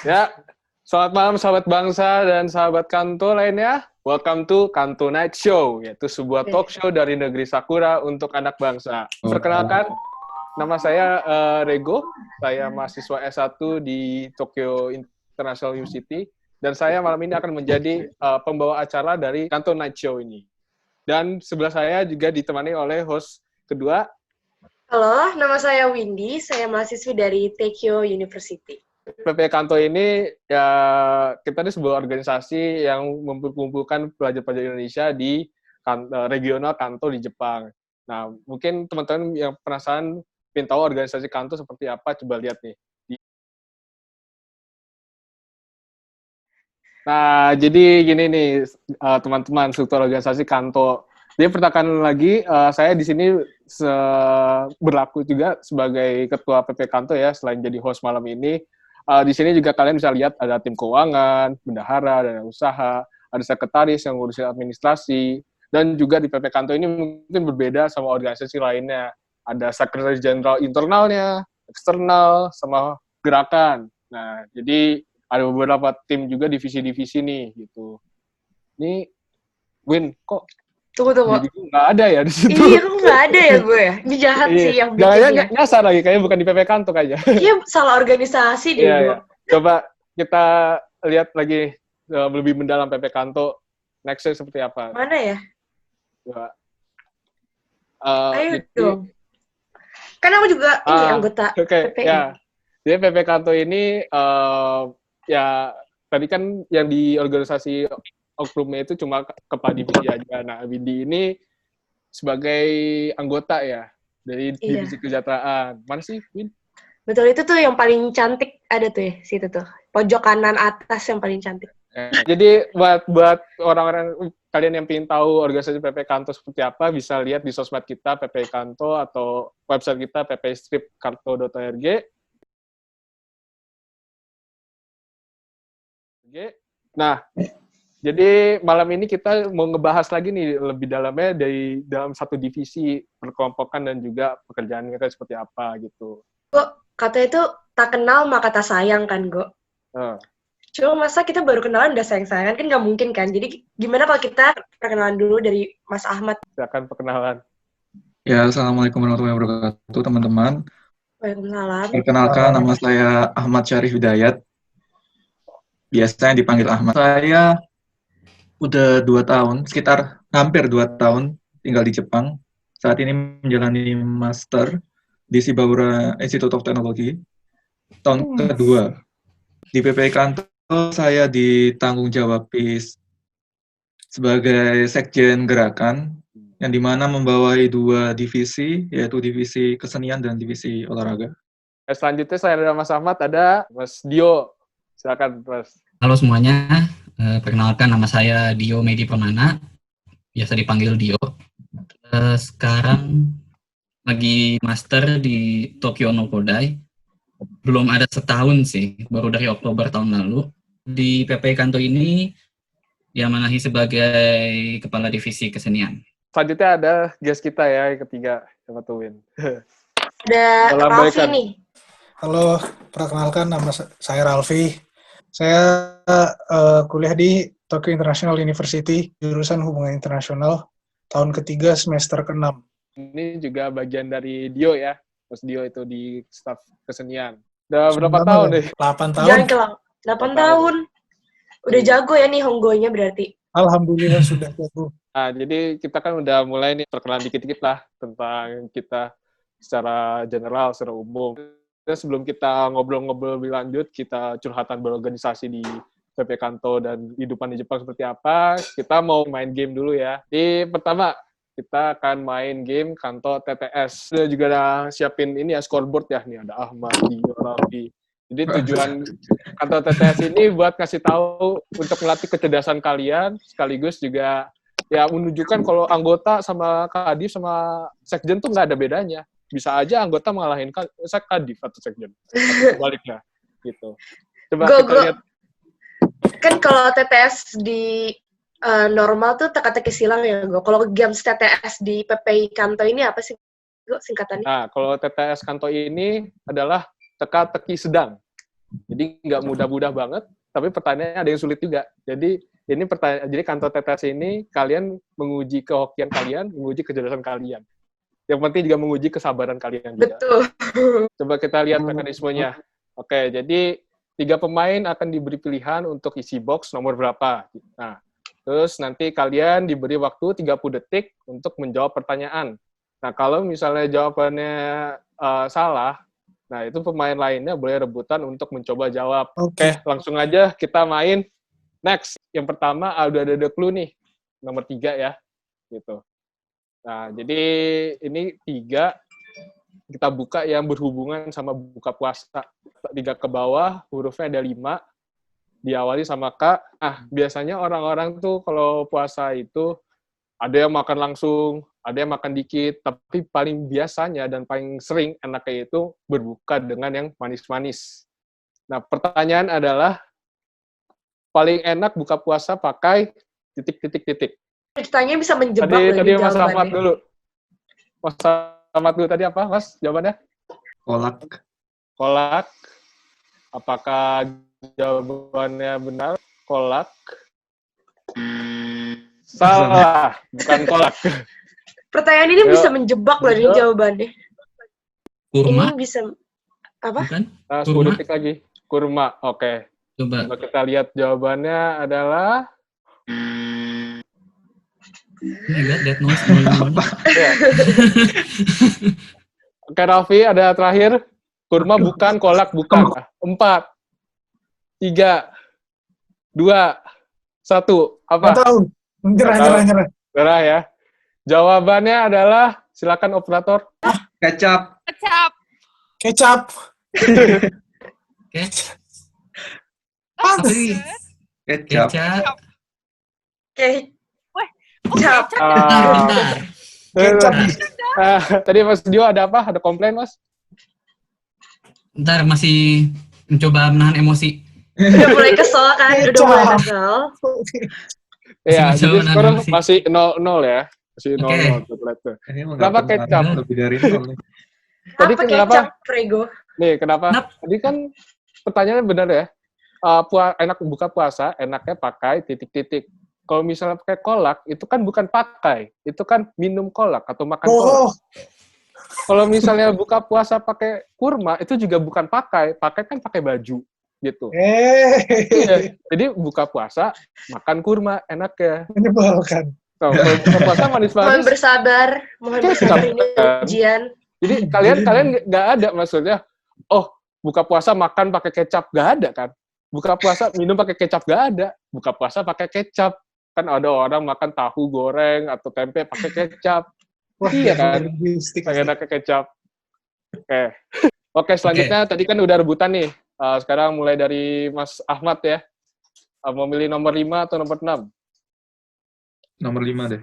Ya, selamat malam sahabat bangsa dan sahabat Kanto lainnya. Welcome to Kanto Night Show, yaitu sebuah talk show dari negeri Sakura untuk anak bangsa. Perkenalkan, nama saya Rego. Saya mahasiswa S1 di Tokyo International University. Dan saya malam ini akan menjadi pembawa acara dari Kanto Night Show ini. Dan sebelah saya juga ditemani oleh host kedua. Halo, nama saya Windy. Saya mahasiswi dari Tokyo University. PP Kanto ini ya kita ini sebuah organisasi yang mengumpulkan pelajar-pelajar Indonesia di regional Kanto di Jepang. Nah, mungkin teman-teman yang penasaran ingin tahu organisasi Kanto seperti apa, coba lihat nih. Nah, jadi gini nih teman-teman struktur organisasi Kanto. Jadi pertanyaan lagi, saya di sini berlaku juga sebagai ketua PP Kanto ya, selain jadi host malam ini. Di sini juga kalian bisa lihat ada tim keuangan, bendahara, dana usaha, ada sekretaris yang ngurusin administrasi, dan juga di PP Kanto ini mungkin berbeda sama organisasi lainnya. Ada sekretaris jenderal internalnya, eksternal, sama gerakan. Nah, jadi ada beberapa tim juga divisi-divisi nih, gitu. Ini, Win, kok Tunggu. nggak ada ya di situ? Iya, kok nggak ada ya gue ya? Ini jahat sih yang bikinnya. Jangan nyasar lagi, kayaknya bukan di PP Kanto kayaknya. Iya, salah organisasi deh, gue. Coba kita lihat lagi lebih mendalam PP Kanto next-nya seperti apa. Mana ya? Coba. Ayo dong. Kan aku juga ini anggota PPI. Ya. Jadi PP Kanto ini ya tadi kan yang di organisasi okrumnya itu cuma kepala divisi aja. Nah, Windy ini sebagai anggota ya dari divisi kesejahteraan. Mana sih, Win? Betul, itu tuh yang paling cantik ada tuh ya, situ tuh. Pojok kanan atas yang paling cantik. Jadi buat orang-orang kalian yang ingin tahu organisasi PP Kanto seperti apa, bisa lihat di sosmed kita PP Kanto atau website kita ppstripkanto.org. Nah, jadi malam ini kita mau ngebahas lagi nih lebih dalamnya dari dalam satu divisi perkelompokan dan juga pekerjaan kita seperti apa gitu. Go, kata itu tak kenal maka tak sayang kan, Go? Cuma masa kita baru kenalan udah sayang-sayangan kan nggak mungkin kan? Jadi gimana kalau kita perkenalan dulu dari Mas Ahmad? Silakan perkenalan. Ya, Assalamualaikum warahmatullahi wabarakatuh teman-teman. Waalaikumsalam. Perkenalkan, nama saya Ahmad Syarif Hidayat. Biasanya dipanggil Ahmad. Saya udah 2 tahun, sekitar hampir 2 tahun tinggal di Jepang. Saat ini menjalani master di Shibaura Institute of Technology. Tahun kedua. Di PPI Kanto, saya ditanggung jawabi sebagai sekjen gerakan, yang dimana membawahi 2 divisi, yaitu divisi kesenian dan divisi olahraga. Selanjutnya saya ada Mas Ahmad, ada Mas Dio. Silakan, Mas. Halo semuanya, perkenalkan nama saya Dio Medi Pramana, biasa dipanggil Dio. Sekarang lagi master di Tokyo no Kodai. Belum ada setahun sih, baru dari Oktober tahun lalu. Di PP Kanto ini diamanahi sebagai kepala divisi kesenian. Selanjutnya ada guest kita ya, yang ketiga, siapa tuh, Win? Ada Ralfi nih. Halo, perkenalkan nama saya Ralfi. Saya kuliah di Tokyo International University, jurusan Hubungan Internasional, tahun ketiga semester ke-6. Ini juga bagian dari Dio ya, Mas Dio itu di staf kesenian. Udah berapa tahun deh? 8 tahun. Jangan kelang. 8 tahun. Udah jago ya nih Honggonya berarti. Alhamdulillah sudah jago. Nah, jadi kita kan udah mulai nih perkenalan dikit-dikit lah tentang kita secara general, secara umum. Dan sebelum kita ngobrol-ngobrol lebih lanjut, kita curhatan berorganisasi di PP Kanto dan kehidupan di Jepang seperti apa, kita mau main game dulu ya. Di pertama, kita akan main game Kanto TTS. Kita juga ada siapin ini ya, scoreboard ya. Nih ada Ahmad, Dio, Raffi. Jadi tujuan Kanto TTS ini buat kasih tahu untuk melatih kecerdasan kalian, sekaligus juga ya menunjukkan kalau anggota sama Kadif sama Sekjen tuh nggak ada bedanya. Bisa aja anggota mengalahin Kadif atau Sekjen. Atau sebaliknya, gitu. Coba kita lihat. Kan kalau TTS di normal tuh teka-teki silang ya, Go. Kalau games TTS di PPI Kanto ini apa sih, Go, singkatannya? Nah, kalau TTS Kanto ini adalah teka-teki sedang. Jadi nggak mudah-mudah banget, tapi pertanyaannya ada yang sulit juga. Jadi jadi kantor TTS ini kalian menguji kehokian kalian, menguji kecerdasan kalian. Yang penting juga menguji kesabaran kalian juga. Betul. Coba kita lihat mekanismenya. Oke, jadi 3 pemain akan diberi pilihan untuk isi box nomor berapa. Nah, terus nanti kalian diberi waktu 30 detik untuk menjawab pertanyaan. Nah, kalau misalnya jawabannya salah, nah itu pemain lainnya boleh rebutan untuk mencoba jawab. Oke, langsung aja kita main. Next, yang pertama udah ada clue nih, nomor 3 ya, gitu. Nah, jadi ini 3 kita buka yang berhubungan sama buka puasa. 3 ke bawah, hurufnya ada 5, diawali sama K. Nah, biasanya orang-orang tuh kalau puasa itu ada yang makan langsung, ada yang makan dikit, tapi paling biasanya dan paling sering enaknya itu berbuka dengan yang manis-manis. Nah, pertanyaan adalah, paling enak buka puasa pakai titik. Ceritanya bisa menjebak tadi Mas Ahmad dulu. Mas Ahmad dulu tadi apa, Mas? Jawabannya? Kolak. Apakah jawabannya benar? Kolak. Salah, bukan kolak. Pertanyaan ini bisa menjebak loh ini jawabannya. Kurma? Ini bisa apa? Bukan? 10 detik lagi. Kurma, oke. Coba kita lihat jawabannya adalah... Enggak, that noise. Ya. Oke, Raffi, ada terakhir. Kurma bukan, kolak bukan. 4, 3, 2, 1. Apa? Nggak tahu. Nyerah ya. Jawabannya adalah, silakan operator. Kecap. Kecap. Tadi Mas Dio ada apa? Ada komplain, Mas? Ntar masih mencoba menahan emosi. Udah mulai kesel kan? Udah mulai kesel. Iya, jadi sekarang masih 0-0 ya. Masih 0-0. Kenapa kecap? Lebih dari 0 nih. Tadi apa kenapa? Kecap, Prego? Nih, kenapa? Tadi kan pertanyaannya benar ya. Enak buka puasa, enaknya pakai titik-titik. Kalau misalnya pakai kolak, itu kan bukan pakai. Itu kan minum kolak atau makan kolak. Kalau misalnya buka puasa pakai kurma, itu juga bukan pakai. Pakai kan pakai baju. Gitu. Iya. Jadi buka puasa, makan kurma, enaknya. Menyebalkan. Kalau buka puasa manis-manis. Mohon bersabar ini ujian. Jadi kalian nggak ada maksudnya, oh buka puasa makan pakai kecap, nggak ada kan? Buka puasa minum pakai kecap, nggak ada. Buka puasa pakai kecap. Kan ada orang makan tahu goreng atau tempe pakai kecap. Wah, iya kan? Pakai kecap. Oke, selanjutnya tadi kan udah rebutan nih. Sekarang mulai dari Mas Ahmad ya. Mau milih nomor 5 atau nomor 6? Nomor 5 deh.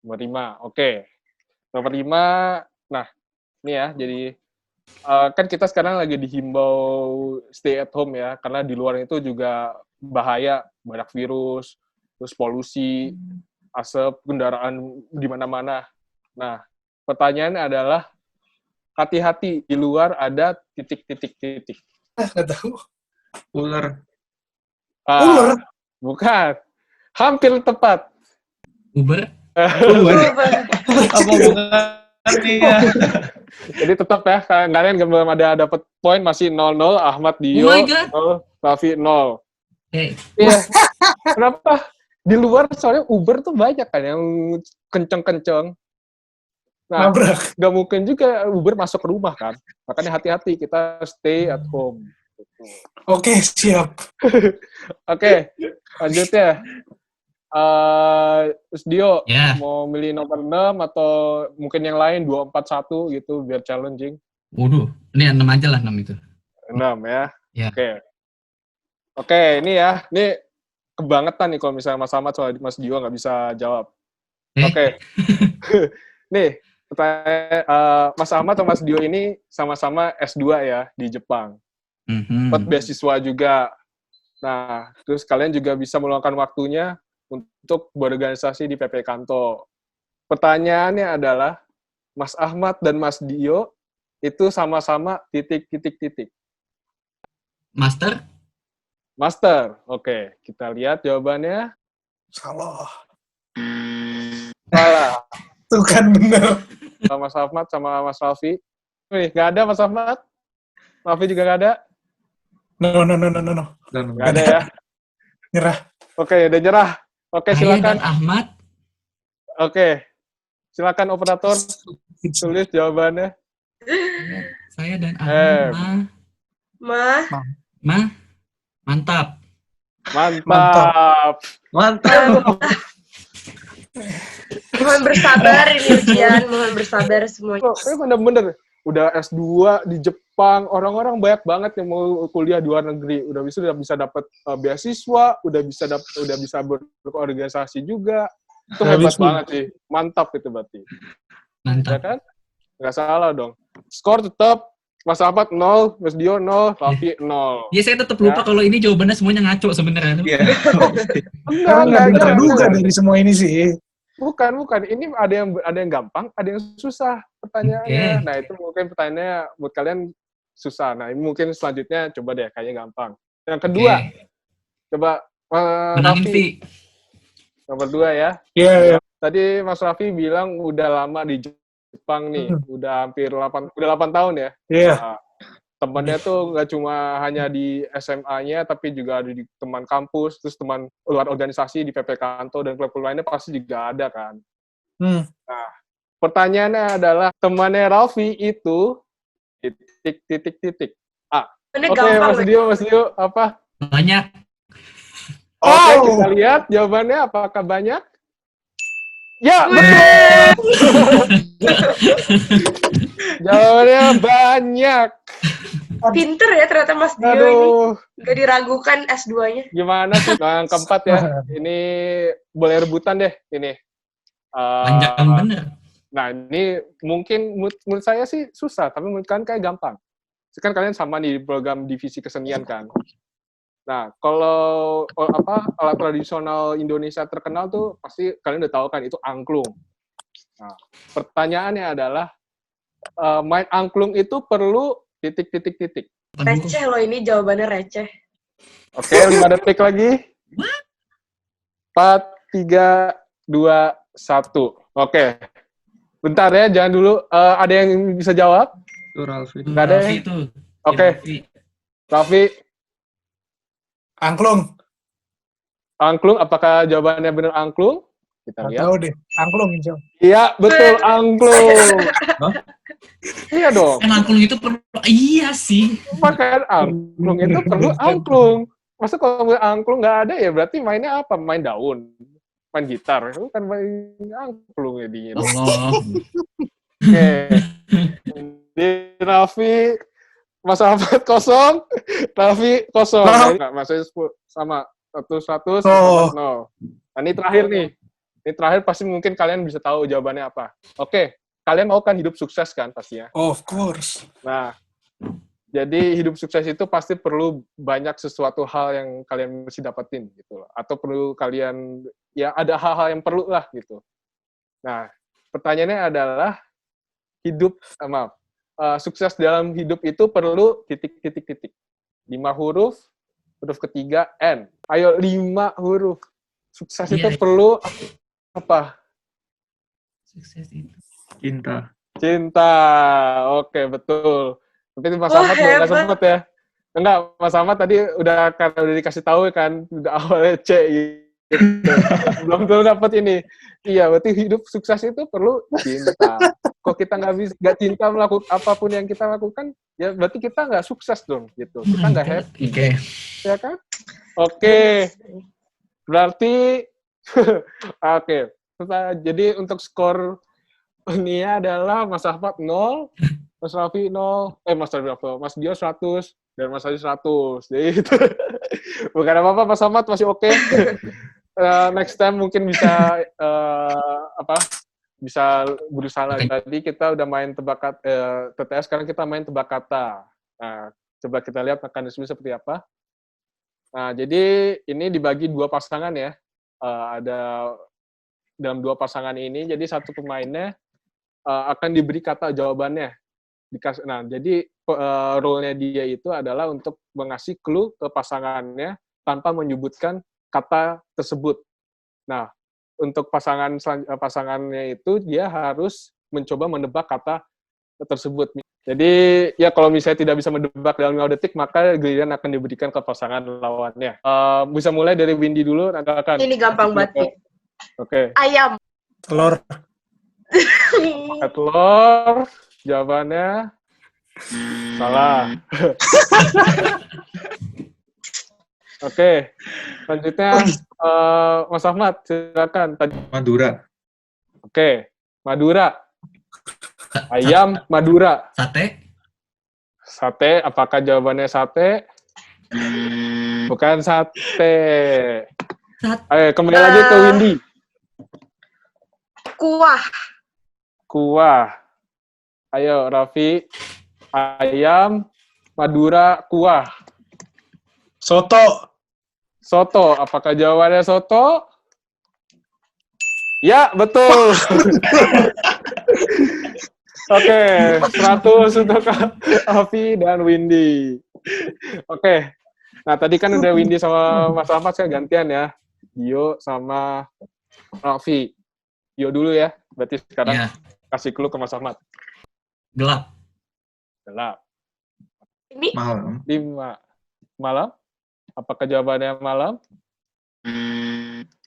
Nomor 5, oke. Nomor 5, nah ini ya, jadi kan kita sekarang lagi dihimbau stay at home ya, karena di luar itu juga bahaya, banyak virus, terus polusi, asap, kendaraan di mana-mana. Nah, pertanyaannya adalah, hati-hati, di luar ada titik-titik-titik. Nggak tahu. Ular. Ular? Bukan. Hampir tepat. Uber? Apa bukannya? Jadi tetap ya, kalian belum ada dapat poin, masih 0-0, Ahmad, Dio, 0, Raffi 0. Iya. Kenapa? Di luar soalnya Uber tuh banyak kan yang kenceng-kenceng. Nah, nggak mungkin juga Uber masuk ke rumah kan. Makanya hati-hati, kita stay at home. Oke, siap. Oke, lanjutnya. Dio, mau milih nomor 6 atau mungkin yang lain 241 gitu biar challenging. Waduh, ini 6 aja lah 6 itu. 6 ya. Ya. Oke, ini ya. Ini kebangetan nih kalau misalnya Mas Ahmad soal Mas Dio nggak bisa jawab. Oke. Nih, Mas Ahmad atau Mas Dio ini sama-sama S2 ya di Jepang. Dapat beasiswa juga. Nah, terus kalian juga bisa meluangkan waktunya untuk berorganisasi di PP Kanto. Pertanyaannya adalah, Mas Ahmad dan Mas Dio itu sama-sama titik-titik-titik. Master? Master. Oke, kita lihat jawabannya. Salah. Salah. Tuh kan bener. Mas Ahmad sama Mas Ralfi. Wih, nggak ada Mas Ahmad. Ralfi juga nggak ada. No. Nggak ada ya. Nyerah. Oke, udah nyerah. Oke, Saya silakan. dan Ahmad. Oke, silakan operator tulis jawabannya. Saya dan Ahmad. Mantap. Mantap. Mohon bersabar ini ujian, mohon bersabar semuanya. Bener-bener. Udah S2 di Jepang, orang-orang banyak banget yang mau kuliah di luar negeri. Udah bisa dapat beasiswa, udah bisa berorganisasi juga. Itu hebat banget sih. Mantap itu berarti. Mantap. Ya kan? Nggak salah dong. Skor tetap Mas Ahmad 0, Mas Dio 0, Raffi 0. Ya, saya tetap lupa kalau ini jawabannya semuanya ngaco sebenarnya. Iya. Nggak terduga dari semua ini sih. Bukan. Ini ada yang gampang, ada yang susah pertanyaannya. Nah, itu mungkin pertanyaannya buat kalian susah. Nah, ini mungkin selanjutnya coba deh, kayaknya gampang. Yang kedua, coba menangin Raffi. Nomor 2 ya. Iya. Tadi Mas Raffi bilang udah lama di Jepang nih, udah hampir 8 tahun ya. Iya. Nah, temannya tuh nggak cuma hanya di SMA-nya, tapi juga ada di teman kampus, terus teman luar organisasi di PP Kanto dan klub lainnya pasti juga ada kan. Nah, pertanyaannya adalah temannya Ralfi itu titik. A. Oke, Mas Dio, apa? Banyak. Oke, kita lihat jawabannya apakah banyak? Ya, betul. Jawabannya banyak. Pinter ya ternyata Mas Dio ini. Gak diragukan S2-nya. Gimana sih? Nah, yang keempat ya. Ini boleh rebutan deh. Ini. Panjang bener. Nah, ini mungkin menurut saya sih susah, tapi menurut kalian kayak gampang. Kan kalian sama nih di program divisi kesenian kan. Nah, kalau alat tradisional Indonesia terkenal tuh pasti kalian udah tahu kan, itu angklung. Nah, pertanyaannya adalah main angklung itu perlu titik. Receh loh ini, jawabannya receh. Oke, 5 detik lagi. 4, 3, 2, 1. Oke. Bentar ya, jangan dulu. Ada yang bisa jawab? Ralfi. Nggak ada ya? Oke. Raffi. Angklung, apakah jawabannya benar angklung? Kita lihat. Tahu deh, angklung Jom. Iya, betul, angklung. Iya dong. Kan angklung itu perlu, iya sih. Makanya angklung itu perlu angklung. Masa kalau angklung nggak ada ya berarti mainnya apa? Main daun, main gitar. Itu kan main angklung ya dingin. Allah. Oke. Di Raffi, Mas Ahmad 0, Raffi 0. Nggak, masih sama 100, 0. Nah, ini terakhir nih. Ini terakhir pasti mungkin kalian bisa tahu jawabannya apa. Oke, kalian mau kan hidup sukses kan pastinya? Of course. Nah, jadi hidup sukses itu pasti perlu banyak sesuatu hal yang kalian mesti dapetin gitu loh. Atau perlu kalian, ya ada hal-hal yang perlu lah gitu. Nah, pertanyaannya adalah sukses dalam hidup itu perlu titik. 5 huruf, huruf ketiga N. Ayo 5 huruf. Sukses itu perlu apa? Sukses itu. Cinta. Oke, betul. Tapi Mas Ahmad nggak sempet ya. Enggak, Mas Ahmad tadi udah dikasih tahu kan, udah awalnya C gitu. Belum dapat ini. Iya, berarti hidup sukses itu perlu cinta. Kok kita nggak cinta melakukan apapun yang kita lakukan, ya berarti kita nggak sukses dong, gitu. Kita nggak happy. Oke. Ya kan? Oke. Berarti, oke. Jadi untuk skor ini adalah Mas Ahmad 0, Mas Raffi 0, Mas Dio 100, dan Mas Adi 100. Jadi itu bukan apa-apa, Mas Ahmad masih oke. Next time mungkin bisa bisa berusaha lagi. Tadi kita udah main TTS, sekarang kita main tebak kata. Nah, coba kita lihat mekanisme seperti apa. Nah, jadi ini dibagi 2 pasangan ya. Ada dalam 2 pasangan ini, jadi satu pemainnya akan diberi kata jawabannya. Nah, jadi role-nya dia itu adalah untuk mengasih clue ke pasangannya tanpa menyebutkan kata tersebut. Nah, untuk pasangannya itu dia harus mencoba menebak kata tersebut. Jadi ya kalau misalnya tidak bisa menebak dalam 5 detik, maka giliran akan diberikan ke pasangan lawannya. Bisa mulai dari Windy dulu, silakan. Ini gampang banget. Oke. Ayam. Telur. Telur. Jawabannya salah. Oke. Selanjutnya Mas Ahmad, silakan. Madura. Oke. Madura. Ayam Madura. Sate? Sate, apakah jawabannya sate? Bukan sate. Ayo, kembali lagi ke Windy. Kuah. Kuah. Ayo, Raffi. Ayam Madura kuah. Soto. Soto, apakah jawabannya soto? Ya, betul. Oke, 100 untuk Avi dan Windy. Oke, nah tadi kan udah Windy sama Mas Ahmad, saya gantian ya. Dio sama Avi. Dio dulu ya, berarti sekarang kasih clue ke Mas Ahmad. Gelap. Gelap. Ini Malam. 5. Malam? Apakah jawabannya malam?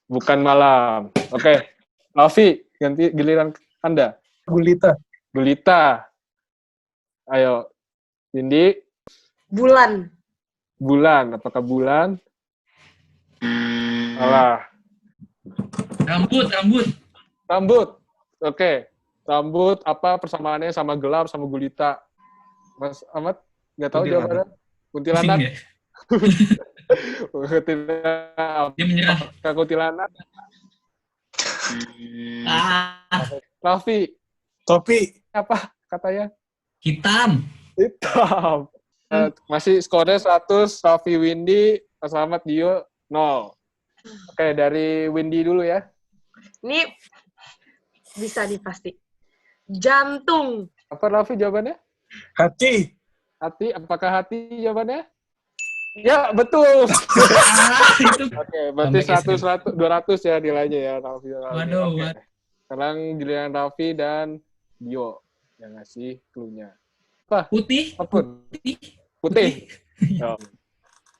Bukan malam. Oke, Avi, ganti giliran Anda. Gulita. Gulita. Ayo, Windy. bulan. Bulan. Apakah bulan? Salah. Rambut. Oke. Rambut, apa persamaannya sama gelap, sama gulita? Mas Ahmad, nggak tahu jawabannya? Kuntilanak? Ya? Kuntilanak. Dia menyerah. Apakah kuntilanak? Raffi. Topi. Apa katanya? Hitam. Masih skornya 100, Raffi, Windy, Mas Ahmad, Dio, 0. Oke, dari Windy dulu ya. Ini bisa nih pasti. Jantung. Apa Raffi jawabannya? Hati. Hati, apakah hati jawabannya? Ya, betul. Oke, berarti 100, 200 ya nilainya ya, Raffi. Waduh. Sekarang giliran Raffi dan Dio yang ngasih clue-nya. Apa? Putih. Putih. Oh.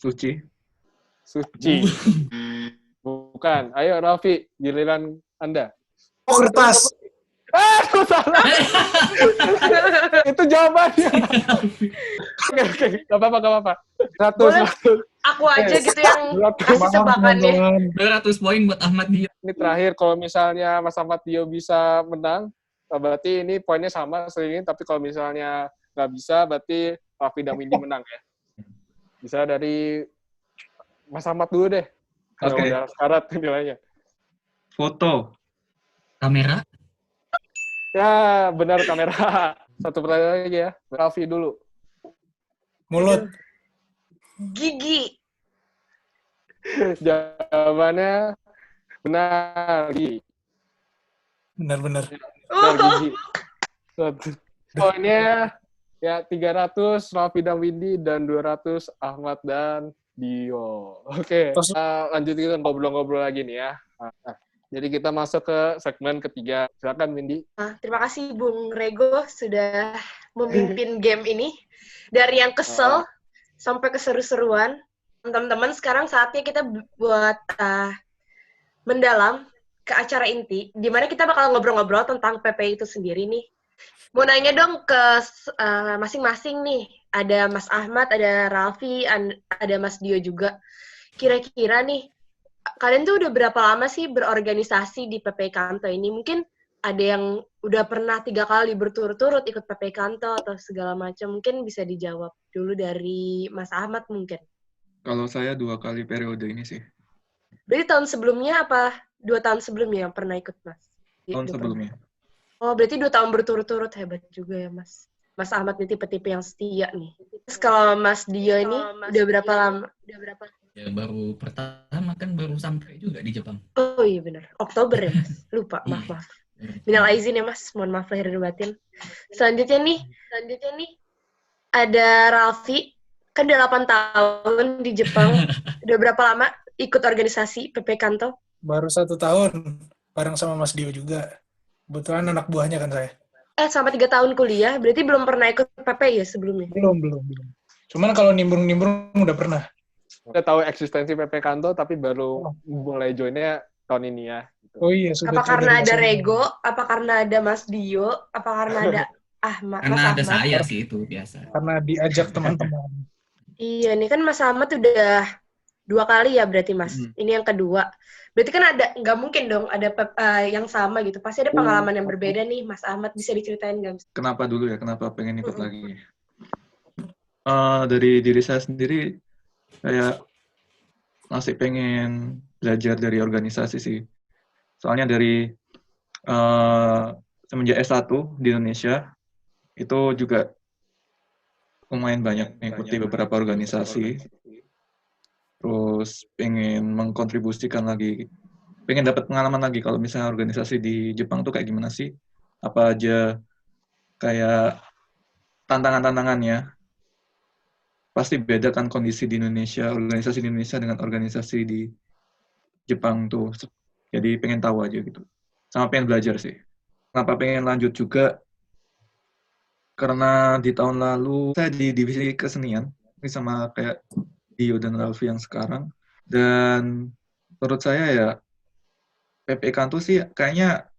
Suci. Bukan. Ayo Raffi, giliran Anda. Kertas. Aku salah. Itu jawabannya. Oke. Gak apa-apa. 100. Aku aja gitu yang kasih tebakannya. 200 poin buat Ahmad Dio. Ini terakhir, kalau misalnya Mas Ahmad Dio bisa menang, berarti ini poinnya sama sering, tapi kalau misalnya nggak bisa, berarti Raffi dan Windy menang ya. Bisa dari Mas Ahmad dulu deh. Kalau udah syarat nilainya. Foto. Kamera. Ya, benar kamera. Satu pertanyaan lagi ya. Raffi dulu. Mulut. Gigi. Jawabannya benar. Gigi. Benar-benar. Benar, Gigi. Poinnya ya 300 Raffi dan Windy dan 200 Ahmad dan Dio. Oke, lanjut kita ngobrol-ngobrol lagi nih ya. Nah, jadi kita masuk ke segmen ketiga. Silakan Windy. Terima kasih Bung Rego sudah memimpin game ini. Dari yang kesel sampai keseru-seruan. Teman-teman, sekarang saatnya kita buat mendalam ke acara inti, di mana kita bakal ngobrol-ngobrol tentang PPI itu sendiri nih. Mau nanya dong ke masing-masing nih. Ada Mas Ahmad, ada Raffi, ada Mas Dio juga. Kira-kira nih, kalian tuh udah berapa lama sih berorganisasi di PPI Kanto ini? Mungkin ada yang udah pernah 3 kali berturut-turut ikut PPI Kanto atau segala macam. Mungkin bisa dijawab dulu dari Mas Ahmad mungkin. Kalau saya 2 kali periode ini sih. Berarti tahun sebelumnya apa 2 tahun sebelumnya yang pernah ikut, Mas? Tahun sebelumnya. Oh, berarti 2 tahun berturut-turut. Hebat juga ya, Mas. Mas Ahmad ini tipe-tipe yang setia nih. Terus kalau Mas Dio ini udah berapa lama? Ya, baru pertama kan baru sampai juga di Jepang. Oh iya benar. Oktober ya, Mas? Lupa, maaf. Minal aizin ya Mas, mohon maaf lahir dan batin. Selanjutnya nih ada Ralfi, kan udah 8 tahun di Jepang. Udah berapa lama ikut organisasi PP Kanto? Baru 1 tahun, bareng sama Mas Dio juga. Kebetulan anak buahnya kan saya. Sama 3 tahun kuliah, berarti belum pernah ikut PP ya sebelumnya? Belum. Cuman kalau nimbrung-nimbrung udah pernah. Udah tahu eksistensi PP Kanto, tapi baru mulai joinnya tahun ini ya. Oh iya, sudah Apa tahu karena dari ada Mas Rego? Apa karena ada Mas Dio? Apa karena ada Mas Karena ada Ahmad? saya sih itu biasa. karena diajak teman-teman. Iya, nih kan Mas Ahmad udah 2 kali ya berarti Mas. Ini yang kedua. Berarti kan ada, nggak mungkin dong ada yang sama gitu. Pasti ada pengalaman yang berbeda nih, Mas Ahmad. Bisa diceritain nggak? Kenapa dulu ya? Kenapa pengen ikut lagi? Dari diri saya sendiri, kayak masih pengen belajar dari organisasi sih. Soalnya dari semenjak S1 di Indonesia, itu juga lumayan banyak mengikuti beberapa organisasi. Terus pengen mengkontribusikan lagi, pengen dapat pengalaman lagi kalau misalnya organisasi di Jepang tuh kayak gimana sih? Apa aja kayak tantangan-tantangannya? Pasti beda kan kondisi di Indonesia, organisasi di Indonesia dengan organisasi di Jepang tuh. Jadi pengen tahu aja gitu. Sama pengen belajar sih. Kenapa pengen lanjut juga? Karena di tahun lalu saya di divisi kesenian, ini sama kayak Dio dan Ralfi yang sekarang. Dan menurut saya ya, PP Kanto sih kayaknya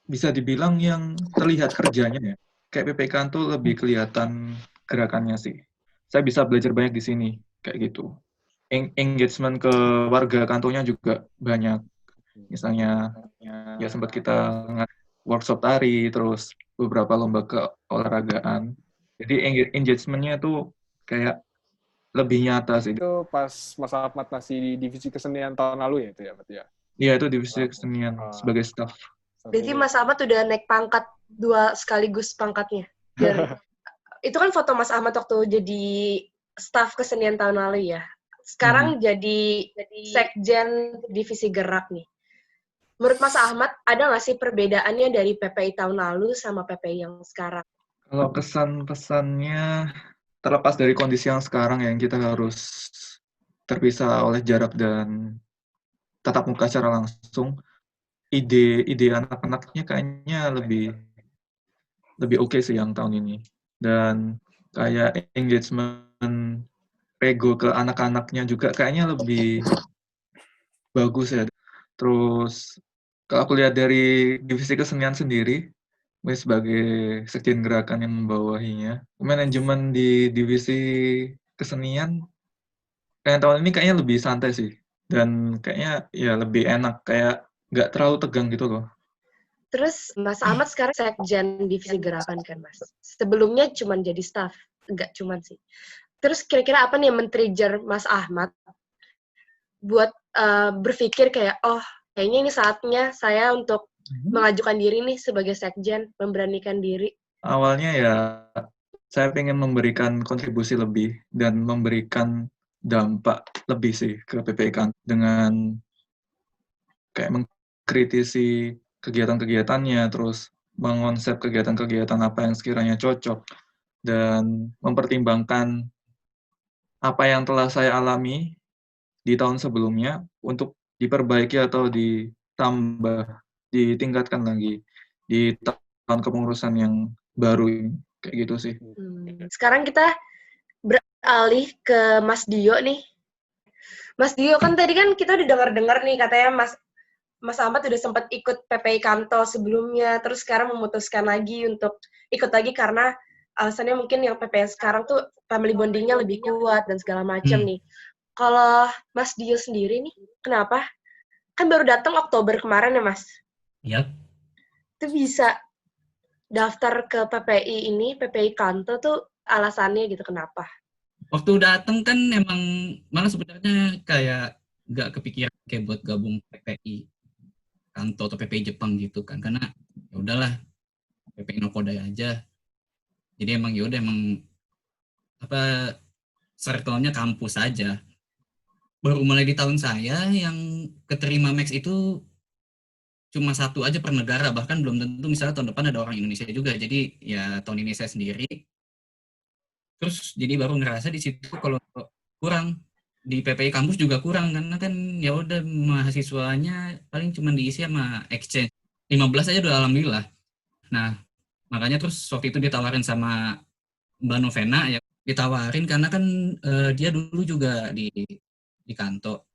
bisa dibilang yang terlihat kerjanya ya. Kayak PP Kanto lebih kelihatan gerakannya sih. Saya bisa belajar banyak di sini, kayak gitu. Engagement ke warga kantonya juga banyak. Misalnya, ya sempat kita workshop tari, terus beberapa lomba keolahragaan. Jadi engagement-nya tuh kayak lebih nyata sih. Itu pas Mas Ahmad masih di divisi kesenian tahun lalu ya itu ya berarti ya? Iya, itu divisi kesenian sebagai staff. Berarti Mas Ahmad udah naik pangkat 2 sekaligus pangkatnya. Itu kan foto Mas Ahmad waktu jadi staff kesenian tahun lalu ya. Sekarang jadi sekjen divisi gerak nih. Menurut Mas Ahmad, ada nggak sih perbedaannya dari PPI tahun lalu sama PPI yang sekarang? Kalau kesan-pesannya, terlepas dari kondisi yang sekarang yang kita harus terpisah oleh jarak dan tatap muka secara langsung, ide anak-anaknya kayaknya lebih oke sih yang tahun ini. Dan kayak engagement Rego ke anak-anaknya juga kayaknya lebih bagus ya. Terus kalau aku lihat dari divisi kesenian sendiri, gue sebagai sekjen gerakan yang membawahinya, manajemen di divisi kesenian kayak tahun ini kayaknya lebih santai sih. Dan kayaknya ya lebih enak, kayak nggak terlalu tegang gitu loh. Terus Mas Ahmad sekarang sekjen divisi gerakan kan Mas? Sebelumnya cuma jadi staff, enggak cuman sih. Terus kira-kira apa nih yang men-trigger Mas Ahmad buat berpikir kayak, oh kayaknya ini saatnya saya untuk mengajukan diri nih sebagai sekjen, memberanikan diri? Awalnya ya saya pengen memberikan kontribusi lebih dan memberikan dampak lebih sih ke PPI dengan kayak mengkritisi kegiatan-kegiatannya, terus mengonsep kegiatan-kegiatan apa yang sekiranya cocok, dan mempertimbangkan apa yang telah saya alami di tahun sebelumnya untuk diperbaiki atau ditambah, ditingkatkan lagi di tahun kepengurusan yang baru ini. Kayak gitu sih. Sekarang kita beralih ke Mas Dio nih. Mas Dio kan tadi kan kita udah dengar-dengar nih katanya Mas Ahmad udah sempat ikut PPI Kanto sebelumnya, terus sekarang memutuskan lagi untuk ikut lagi karena alasannya mungkin yang PPI sekarang tuh family bonding-nya lebih kuat dan segala macam nih. Kalau Mas Dio sendiri nih, kenapa? Kan baru datang Oktober kemarin ya, Mas? Iya. Itu bisa daftar ke PPI ini, PPI Kanto tuh alasannya gitu, kenapa? Waktu datang kan emang malah sebenarnya kayak nggak kepikiran kayak buat gabung PPI Kanto atau PPI Jepang gitu kan, karena ya udahlah PPI Nokodai aja. Jadi emang ya udah emang apa circle-nya kampus aja. Baru mulai di tahun saya yang keterima Max itu cuma satu aja per negara, bahkan belum tentu misalnya tahun depan ada orang Indonesia juga. Jadi ya tahun ini saya sendiri. Terus jadi baru ngerasa di situ kalau kurang di PPI kampus juga kurang karena kan ya udah mahasiswanya paling cuma diisi sama exchange 15 aja udah alhamdulillah. Nah makanya terus waktu itu ditawarin sama Mbak Novena ya, ditawarin karena kan dia dulu juga di kantor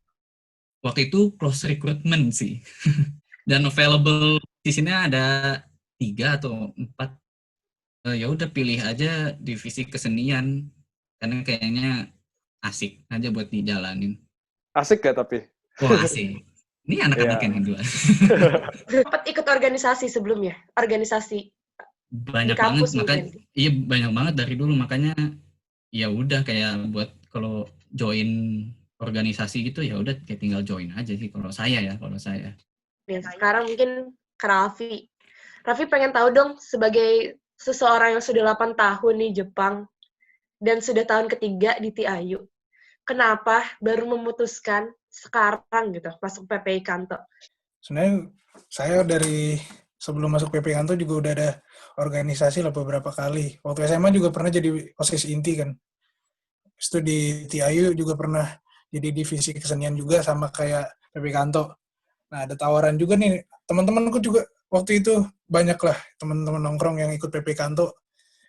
waktu itu close recruitment sih dan available di sini ada 3 atau 4. Ya udah pilih aja divisi kesenian karena kayaknya asik aja buat dijalanin. Asik gak tapi? Wah asik. Ini anak-anak yang kedua. Sempat ikut organisasi sebelumnya? Organisasi Banyak di kampus banget, mungkin? iya banyak banget dari dulu, makanya ya udah kayak buat kalau join organisasi gitu ya udah kayak tinggal join aja sih kalau saya. Ya, sekarang mungkin ke Raffi. Raffi pengen tahu dong, sebagai seseorang yang sudah 8 tahun di Jepang, dan sudah tahun ketiga di TIU, kenapa baru memutuskan sekarang gitu masuk PPI Kanto? Sebenarnya saya dari sebelum masuk PPI Kanto juga udah ada organisasi lah beberapa kali. Waktu SMA juga pernah jadi OSIS inti kan. Itu di TIU juga pernah jadi divisi kesenian juga sama kayak PPI Kanto. Nah, ada tawaran juga nih. Teman-temanku juga waktu itu banyak lah teman-teman nongkrong yang ikut PPI Kanto.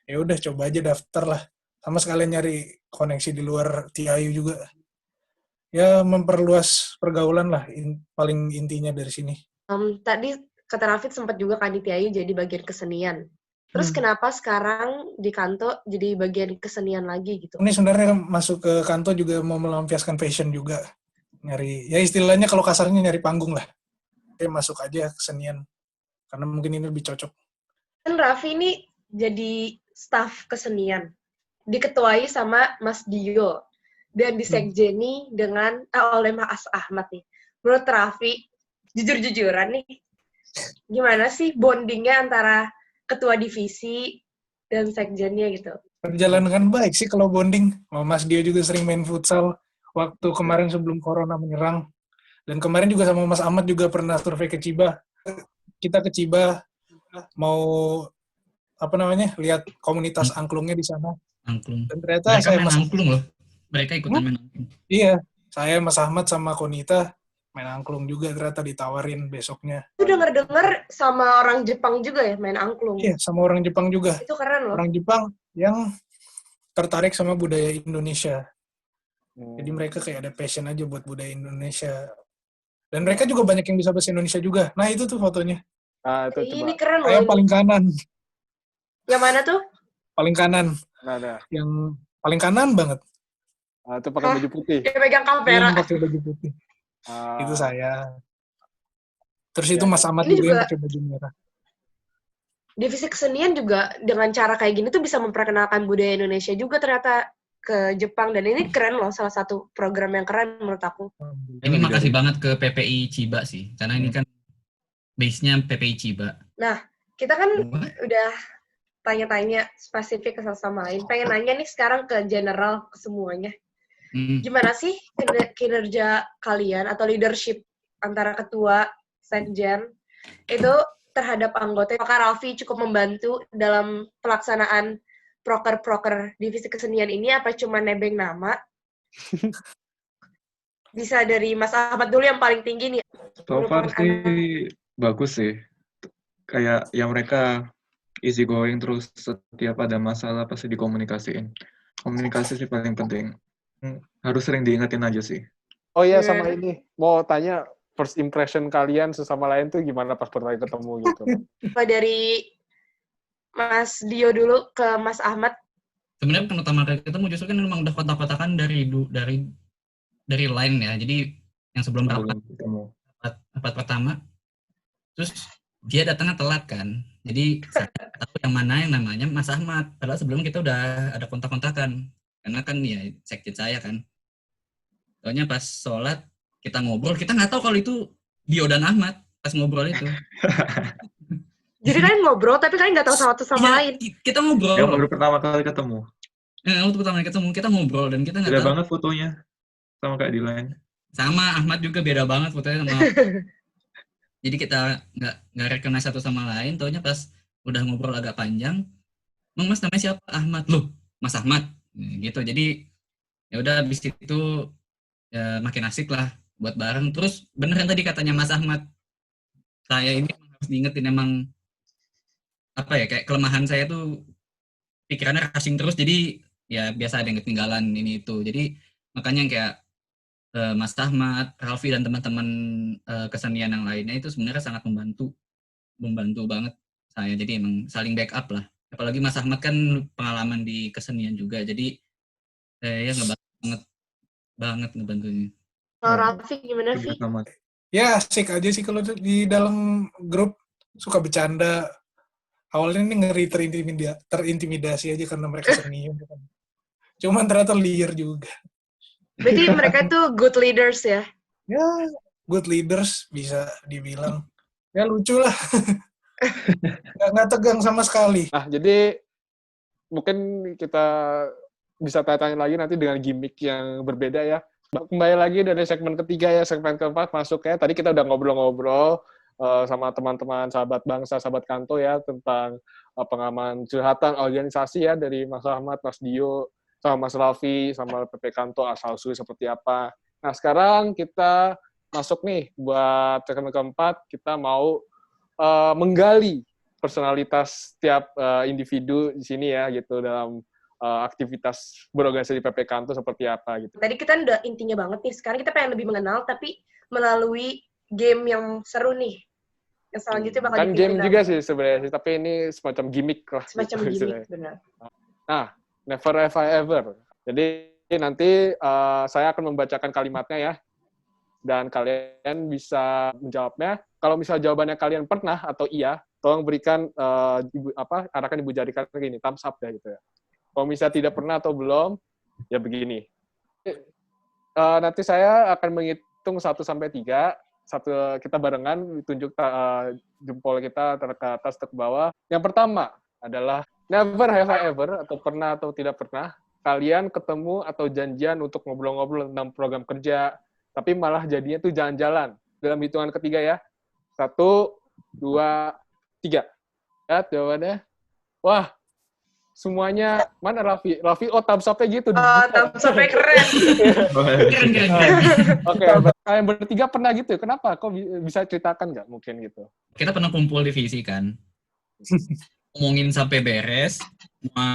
Ya udah coba aja daftar lah. Sama sekalian nyari koneksi di luar TIU juga. Ya memperluas pergaulan lah, paling intinya dari sini. Tadi kata Raffi sempat juga kan di TIU jadi bagian kesenian. Terus kenapa sekarang di Kanto jadi bagian kesenian lagi gitu? Ini sebenarnya masuk ke Kanto juga mau melampiaskan passion juga. Nyari, ya istilahnya kalau kasarnya nyari panggung lah. Dia masuk aja kesenian. Karena mungkin ini lebih cocok. Kan Raffi ini jadi staf kesenian. Diketuai sama Mas Dio. Dan disekjeni dengan oleh Mas Ahmad nih. Menurut Raffi, jujur-jujuran nih, gimana sih bondingnya antara ketua divisi dan sekjennya gitu? Berjalan dengan baik sih kalau bonding. Mas Dio juga sering main futsal waktu kemarin sebelum corona menyerang. Dan kemarin juga sama Mas Ahmad juga pernah survei ke Chiba. Kita ke Chiba mau lihat komunitas angklungnya di sana. Angklung. Dan ternyata mereka main angklung loh. Mereka ikutan main angklung. Iya, saya Mas Ahmad sama Konita main angklung juga, ternyata ditawarin besoknya. Itu denger-denger sama orang Jepang juga ya main angklung? Iya, sama orang Jepang juga. Itu keren loh. Orang Jepang yang tertarik sama budaya Indonesia. Jadi mereka kayak ada passion aja buat budaya Indonesia. Dan mereka juga banyak yang bisa bahasa Indonesia juga. Nah, itu tuh fotonya. Itu ini keren loh. Saya paling kanan. Yang mana tuh? Paling kanan. Nah. Yang paling kanan banget. Itu pakai baju putih. Dia pegang kamera. Yang pakai baju putih. Itu saya. Terus itu Mas Ahmad juga yang pakai baju merah. Divisi kesenian juga dengan cara kayak gini tuh bisa memperkenalkan budaya Indonesia juga ternyata ke Jepang. Dan ini keren loh, salah satu program yang keren menurut aku. Ini makasih banget ke PPI Chiba sih, karena ini kan base-nya PPI Chiba. Nah, kita kan udah tanya-tanya spesifik ke sama lain. Pengen nanya nih sekarang ke general, ke semuanya. Gimana sih kinerja kalian atau leadership antara ketua, sekjen, itu terhadap anggota? Apakah Raffi cukup membantu dalam pelaksanaan proker-proker divisi kesenian ini, apa cuma nebeng nama? Bisa dari Mas Ahmad dulu yang paling tinggi nih. So far sih bagus sih. Kayak ya mereka easy going, terus setiap ada masalah pasti dikomunikasiin. Komunikasi sih paling penting. Harus sering diingetin aja sih. Oh iya, sama ini. Mau tanya, first impression kalian sesama lain tuh gimana pas pertama ketemu gitu? Dari Mas Dio dulu ke Mas Ahmad. Sebenarnya pertama kali ketemu justru kan memang udah kontak-kontakan dari line ya. Jadi yang sebelum rapat pertama, terus dia datangnya telat kan. Jadi saya tahu yang mana yang namanya Mas Ahmad. Padahal sebelum kita udah ada kontak-kontakan. Karena kan ya sekjen saya kan. Soalnya pas sholat kita ngobrol, kita nggak tahu kalau itu Dio dan Ahmad pas ngobrol itu. Jadi kalian ngobrol, tapi kalian nggak tahu satu sama lain. Kita ngobrol. Yang baru pertama kali ketemu. Waktu pertama kali ketemu, kita ngobrol dan kita nggak tahu. Beda banget fotonya sama kayak di line. Sama Ahmad juga beda banget fotonya sama. Jadi kita nggak recognize satu sama lain, taunya pas udah ngobrol agak panjang, "Mang, Mas namanya siapa?" "Ahmad." "Loh, Mas Ahmad?" Gitu. Jadi ya udah habis itu ya makin asik lah buat bareng. Terus beneran tadi katanya Mas Ahmad, saya ini emang harus diingetin emang apa ya, kayak kelemahan saya tuh pikirannya rushing terus, jadi ya biasa ada yang ketinggalan ini itu. Jadi makanya kayak Mas Ahmad, Ralfi dan teman-teman kesenian yang lainnya itu sebenarnya sangat membantu banget saya. Jadi emang saling backup lah. Apalagi Mas Ahmad kan pengalaman di kesenian juga, jadi ya ngebantu banget ngebantunya. Kalau Raffi gimana, Vi? Ya, asik aja sih kalau di dalam grup suka bercanda. Awalnya ini ngeri terintimidasi aja karena mereka senior. Cuman ternyata liar juga. Berarti mereka tuh good leaders ya? Ya, good leaders bisa dibilang. Ya lucu lah. Nggak tegang sama sekali. Nah, jadi mungkin kita bisa tanya-tanya lagi nanti dengan gimmick yang berbeda ya. Kembali lagi dari segmen ketiga ya, segmen keempat masuk ya. Tadi kita udah ngobrol-ngobrol sama teman-teman sahabat bangsa, sahabat Kanto ya, tentang pengalaman curhatan organisasi ya, dari Mas Ahmad, Mas Dio, sama Mas Raffi, sama PP Kanto asal-usul seperti apa. Nah, sekarang kita masuk nih buat segmen keempat, kita mau menggali personalitas setiap individu di sini ya, gitu, dalam aktivitas berorganisasi di PP Kanto seperti apa gitu. Tadi kita udah intinya banget nih. Sekarang kita pengen lebih mengenal, tapi melalui game yang seru nih. Yang selanjutnya bakal Kan game juga sih sebenarnya, tapi ini semacam gimmick lah. Semacam gitu, gimmick, benar. Nah, never have I ever. Jadi nanti saya akan membacakan kalimatnya ya, dan kalian bisa menjawabnya. Kalau misal jawabannya kalian pernah atau iya, tolong berikan arahkan Ibu jarikan begini, thumbs up ya gitu ya. Kalau misalnya tidak pernah atau belum, ya begini. Nanti saya akan menghitung 1 sampai 3. Kita barengan, tunjuk jempol kita ke atas atau ke bawah. Yang pertama adalah never have I ever, atau pernah atau tidak pernah, kalian ketemu atau janjian untuk ngobrol-ngobrol tentang program kerja, tapi malah jadinya tuh jalan-jalan. Dalam hitungan ketiga ya. 1, 2, 3. Lihat jawabannya. Wah, semuanya, mana Raffi? Raffi, thumbs up-nya gitu. Thumbs up-nya keren. Keren. Oke, kalian bertiga pernah gitu ya? Kenapa? Kok bisa ceritakan nggak mungkin gitu? Kita pernah kumpul divisi kan. Ngomongin sampai beres, semua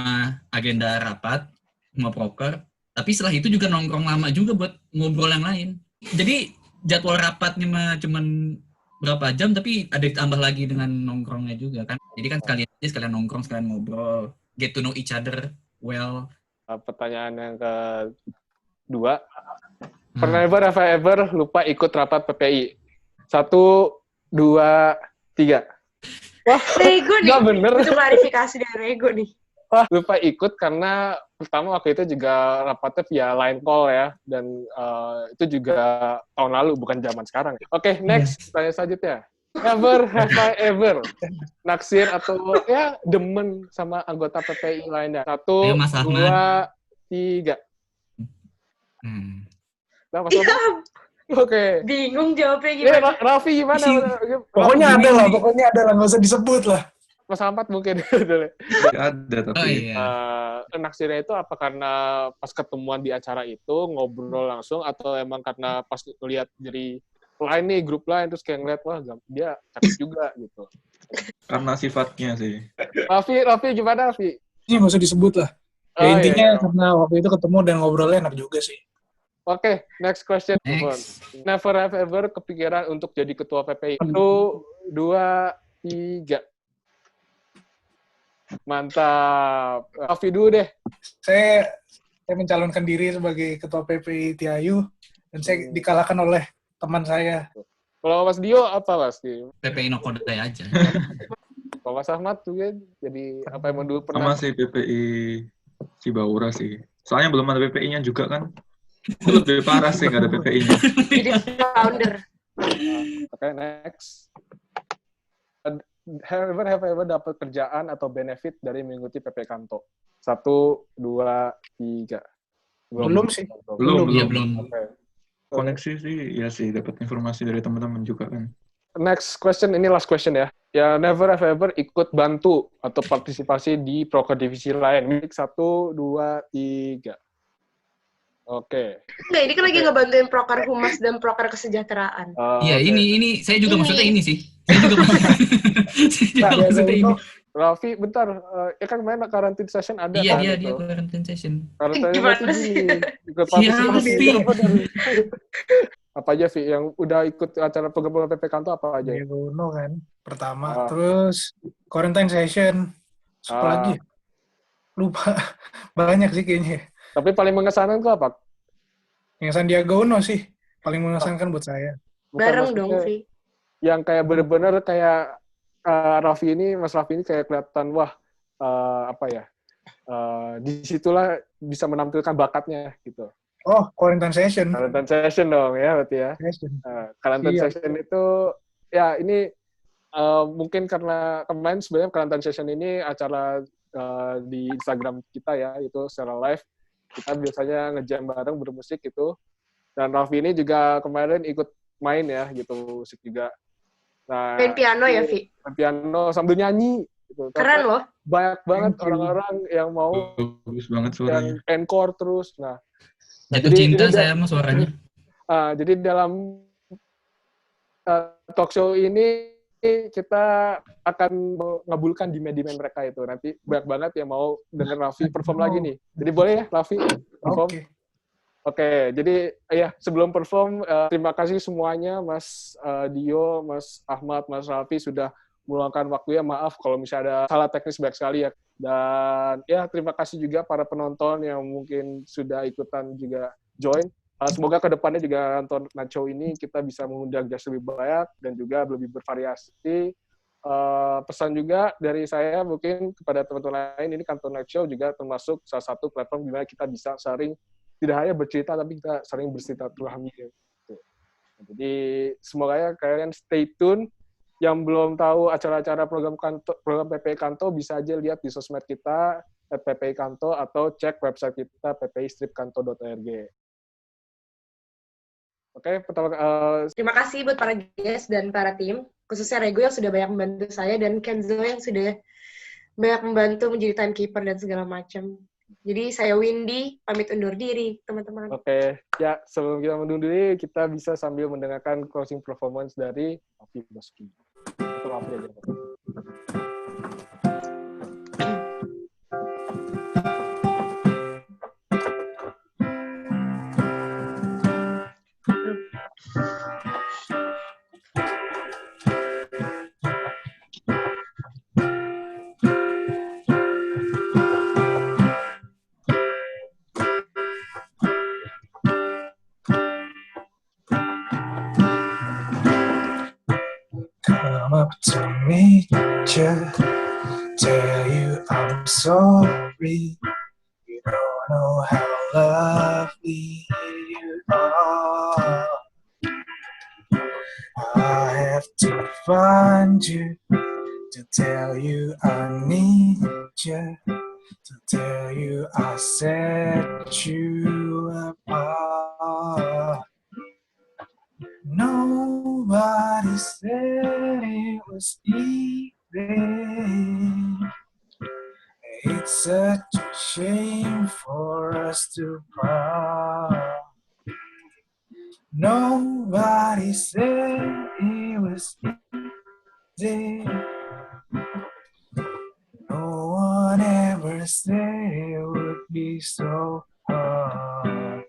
agenda rapat, semua proker. Tapi setelah itu juga nongkrong lama juga buat ngobrol yang lain. Jadi jadwal rapatnya mah cuman berapa jam, tapi ada ditambah lagi dengan nongkrongnya juga kan. Jadi kan sekalian nongkrong, sekalian ngobrol. Get to know each other well. Pertanyaan yang kedua. Pernah have I ever lupa ikut rapat PPI? 1, 2, 3. Wah, Rego nih. nggak bener. Itu klarifikasi dari Rego nih. Wah, lupa ikut karena pertama waktu itu juga rapatnya via line call ya. Dan itu juga tahun lalu, bukan zaman sekarang. Oke, next. Tanya selanjutnya. Never have I ever naksir atau ya demen sama anggota PPI lainnya. 1, 2, 3. Nah, Mas Oke. Bingung jawabnya gimana. Raffi gimana? Pokoknya ada lah, nggak usah disebut lah. Mas Ahmad mungkin. Ada tapi. Naksirnya itu apa karena pas ketemuan di acara itu ngobrol langsung, atau emang karena pas ngeliat dari lain nih, grup lain, terus kayak ngeliat, wah dia cakep juga gitu. Karena sifatnya sih. Raffi gimana, Raffi? Ini nggak usah disebut lah. Ya intinya karena waktu itu ketemu dan ngobrolnya enak juga sih. Oke, next question. Next. Never have ever kepikiran untuk jadi ketua PPI. 1, 2, 3. Mantap. Raffi dulu deh. Saya mencalonkan diri sebagai ketua PPI Tiayu dan saya dikalahkan oleh teman saya. Kalau Mas Dio apa, Mas? PPI Nokodai aja. Kalau Mas Ahmad juga jadi apa yang dulu pernah? Sama sih PPI Cibaura sih. Soalnya belum ada PPI-nya juga kan. Itu lebih parah sih nggak ada PPI-nya. Jadi founder. Oke, next. Have I ever dapat kerjaan atau benefit dari mengikuti PP Kanto? 1, 2, 3. Belum sih. Belum. Iya, belum. Oke. Koneksi sih, ya sih, dapat informasi dari teman-teman juga kan. next question, ini last question ya. Ya, never have ever ikut bantu atau partisipasi di proker divisi lain. Mic 1, 2, 3. Oke. Nggak, ini kan lagi ngebantuin proker humas dan proker kesejahteraan. Iya, Oke. ini saya juga Ini. maksudnya ini sih. Saya juga maksudnya ini. Raffi, bentar. Ya kan kemarin quarantine session ada Iya, kan? dia itu. quarantine session. Quarantine Gimana session sih? gini. Ikut Siapa partisipasi. sih? Apa aja, Vi? Yang udah ikut acara program PP Kanto apa aja? Dia Uno kan pertama, Ah. terus quarantine session, apa lagi? Lupa, banyak sih kayaknya. Tapi paling mengesankan tuh apa? Yang Sandiaga Uno sih paling mengesankan buat saya. Bukan Bareng maksudnya dong, Vi. yang kayak bener-bener kayak Mas Raffi ini kayak kelihatan, wah, apa ya, disitulah bisa menampilkan bakatnya gitu. Oh, quarantine session. Quarantine session dong ya berarti ya. Quarantine Iya. session itu, ya ini mungkin karena kemarin sebenarnya quarantine session ini acara di Instagram kita ya, itu secara live. Kita biasanya ngejam bareng bermusik gitu. Dan Raffi ini juga kemarin ikut main ya gitu, musik juga. Nah, Main piano ya, Vi? main piano sambil nyanyi gitu. Keren loh. Banyak banget Thank you. orang-orang yang mau Bagus banget yang suaranya. encore terus. Nah, Jatuh jadi cinta ini saya sama suaranya. jadi dalam talk show ini kita akan mengabulkan demand-demand mereka itu. Nanti banyak banget yang mau denger Raffi perform lagi nih. Jadi boleh ya Raffi perform? Oke. Oke, jadi ya sebelum perform, terima kasih semuanya Mas Dio, Mas Ahmad, Mas Raffi sudah meluangkan waktu ya. Maaf kalau misalnya ada salah teknis banyak sekali ya. Dan ya terima kasih juga para penonton yang mungkin sudah ikutan juga join. Semoga kedepannya juga nonton Night Show ini kita bisa mengundang guest lebih banyak dan juga lebih bervariasi. Pesan juga dari saya mungkin kepada teman-teman lain, ini Kantor Night Show juga termasuk salah satu platform di mana kita bisa sharing, tidak hanya bercerita, tapi kita sering bersilaturahmi. Gitu. Jadi semoga ya kalian stay tune. Yang belum tahu acara-acara program PPI Kanto bisa aja lihat di sosmed kita @PPI Kanto atau cek website kita ppi-kanto.org. Oke, pertama Terima kasih buat para guest dan para tim, khususnya Rego yang sudah banyak membantu saya dan Kenzo yang sudah banyak membantu menjadi timekeeper dan segala macam. Jadi saya Windy, pamit undur diri, teman-teman. Oke, ya sebelum kita undur diri, kita bisa sambil mendengarkan closing performance dari Raffi Basuki. Itu Raffi aja. Come up to meet you, tell you I'm sorry. You don't know how lovely you are. I have to find you to tell you I need you, to tell you I set you apart. Nobody said it was easy. It's such a shame for us to part. Nobody said it was easy. No one ever said it would be so hard.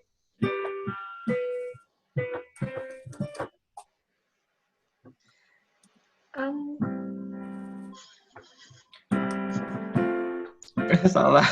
Salah.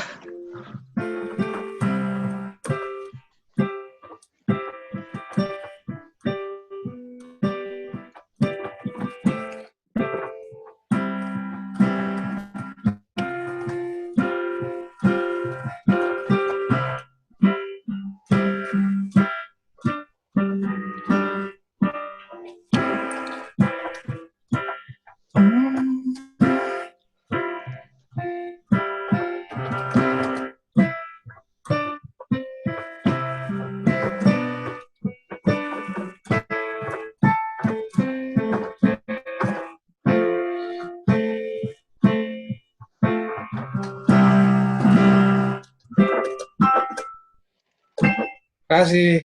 kasih.